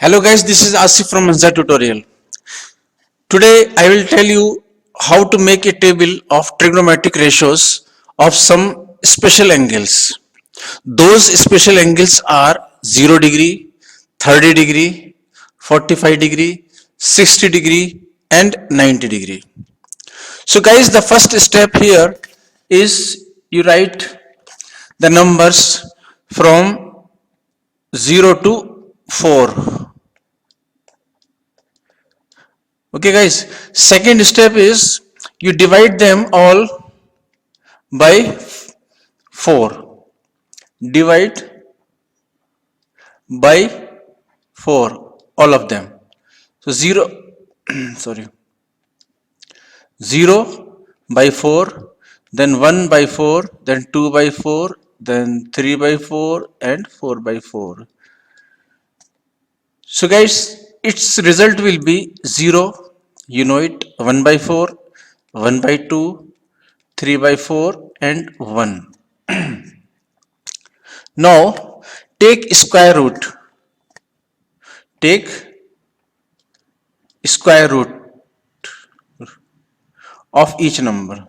Hello guys, this is Asif from Hansa Tutorial. Today I will tell you how to make a table of trigonometric ratios of some special angles. Those special angles are 0 degree, 30 degree, 45 degree, 60 degree and 90 degree. So guys, the first step here is you write the numbers from 0 to 4. Okay guys, second step is you divide them all by 4. Divide by 4 all of them. So 0 sorry 0 by 4, then 1 by 4, then 2 by 4, then 3 by 4 and 4 by 4. So guys, its result will be 0, you know it, 1 by 4, 1 by 2, 3 by 4 and 1. Now take square root. Take square root of each number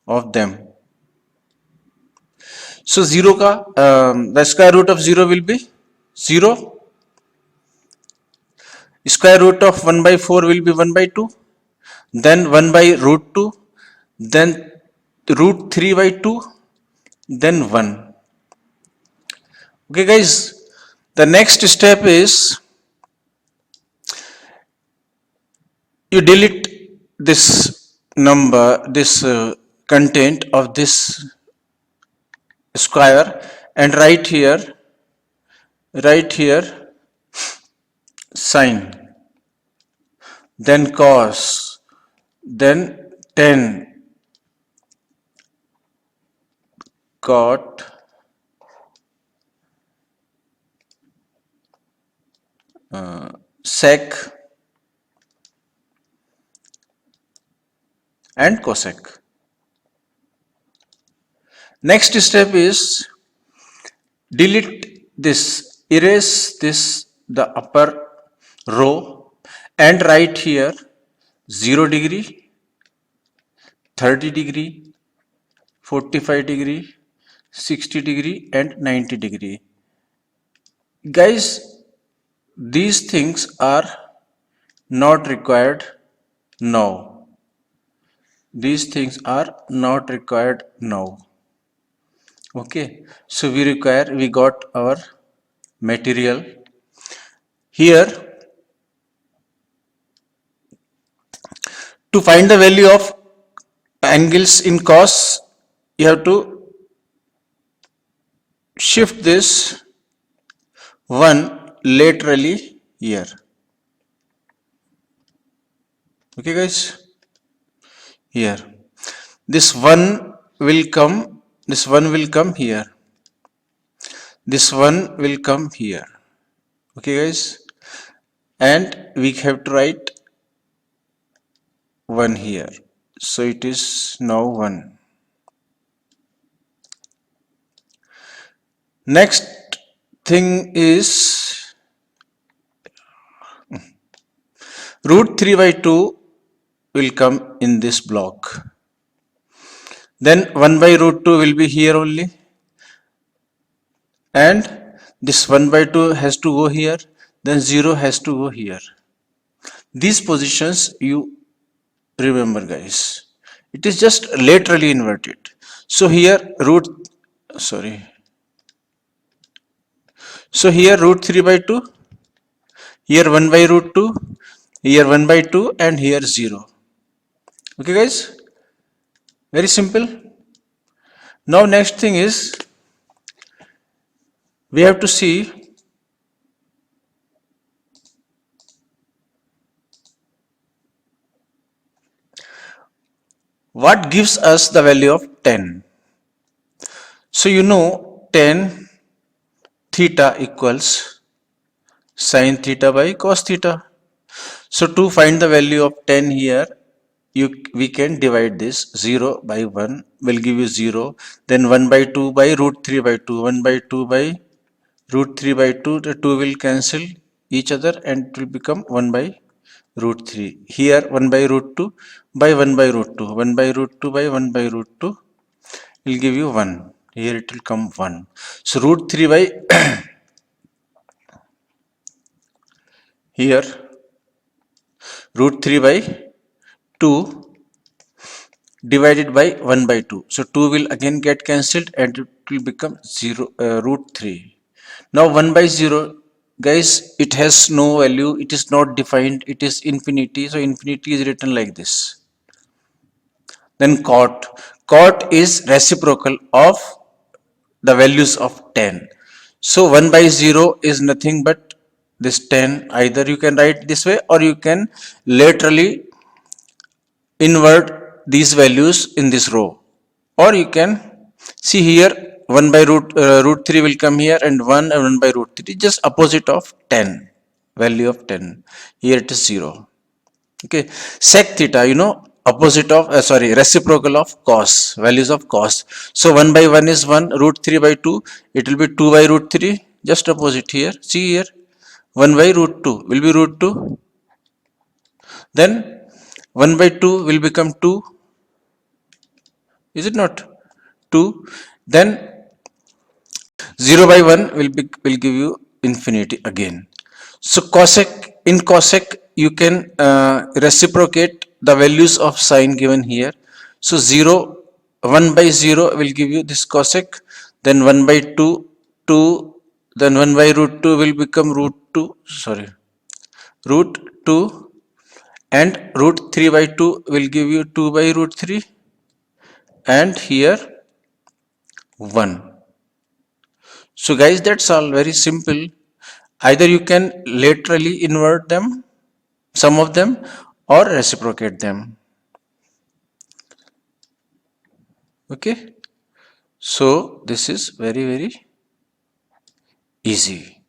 of them. So 0 ka the square root of 0 will be 0. Square root of 1 by 4 will be 1 by 2. Then 1 by root 2. Then root 3 by 2. Then 1. Okay guys, the next step is you delete this number, this content of this square and write here sine, then cos, then tan, cot, sec and cosec. Next step is delete this, erase this, the upper row and write here 0 degree, 30 degree, 45 degree, 60 degree and 90 degree. Guys, these things are not required now. These things are not required now. Okay, so we got our material here. To find the value of angles in cos, you have to shift this one laterally here. Okay guys, here this one will come here, this one will come here. Okay guys, and we have to write 1 here, so it is now 1. Next thing is root 3 by 2 will come in this block, then 1 by root 2 will be here only, and this 1 by 2 has to go here, then 0 has to go here. These positions you remember guys, it is just laterally inverted. So here root 3 by 2, here 1 by root 2, here 1 by 2 and here 0. Okay guys, very simple. Now next thing is we have to see what gives us the value of 10. So you know tan theta equals sin theta by cos theta. So to find the value of 10 here, we can divide this. 0 by 1 will give you 0, then 1 by 2 by root 3 by 2, 1 by 2 by root 3 by 2, the 2 will cancel, each other and it will become 1 by root 3. Here 1 by root 2 by 1 by root 2. 1 by root 2 by 1 by root 2 will give you 1. Here it will come 1. So root 3 by here root 3 by 2 divided by 1 by 2. So 2 will again get cancelled and it will become 0 root 3. Now 1 by 0, guys, it has no value, it is not defined, it is infinity. So infinity is written like this. Then cot is reciprocal of the values of 10. So 1 by 0 is nothing but this 10. Either you can write this way or you can laterally invert these values in this row, or you can see here 1 by root 3 will come here and 1 and 1 by root 3 just opposite of 10, value of 10. Here it is 0. Okay, sec theta, opposite of reciprocal of cos, values of cos. So 1 by 1 is 1, root 3 by 2 it will be 2 by root 3, just opposite here. See here 1 by root 2 will be root 2, then 1 by 2 will become 2, is it not? 2. Then 0 by 1 will give you infinity again. So cosec you can reciprocate the values of sine given here. So 1 by 0 will give you this cosec, then 1 by 2 2, then 1 by root 2 will become root 2, and root 3 by 2 will give you 2 by root 3, and here 1. So guys, that's all, very simple. Either you can laterally invert them, some of them, or reciprocate them. Okay, so this is very easy.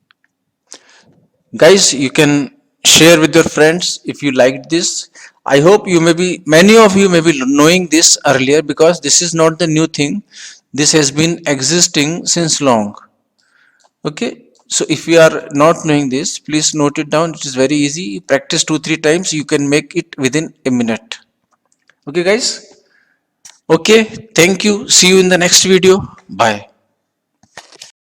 Guys, you can share with your friends if you liked this. I hope many of you may be knowing this earlier, because this is not the new thing. This has been existing since long. Okay, so if you are not knowing this, please note it down. It is very easy. Practice 2-3 times, you can make it within a minute. Okay guys, okay, thank you, see you in the next video, bye.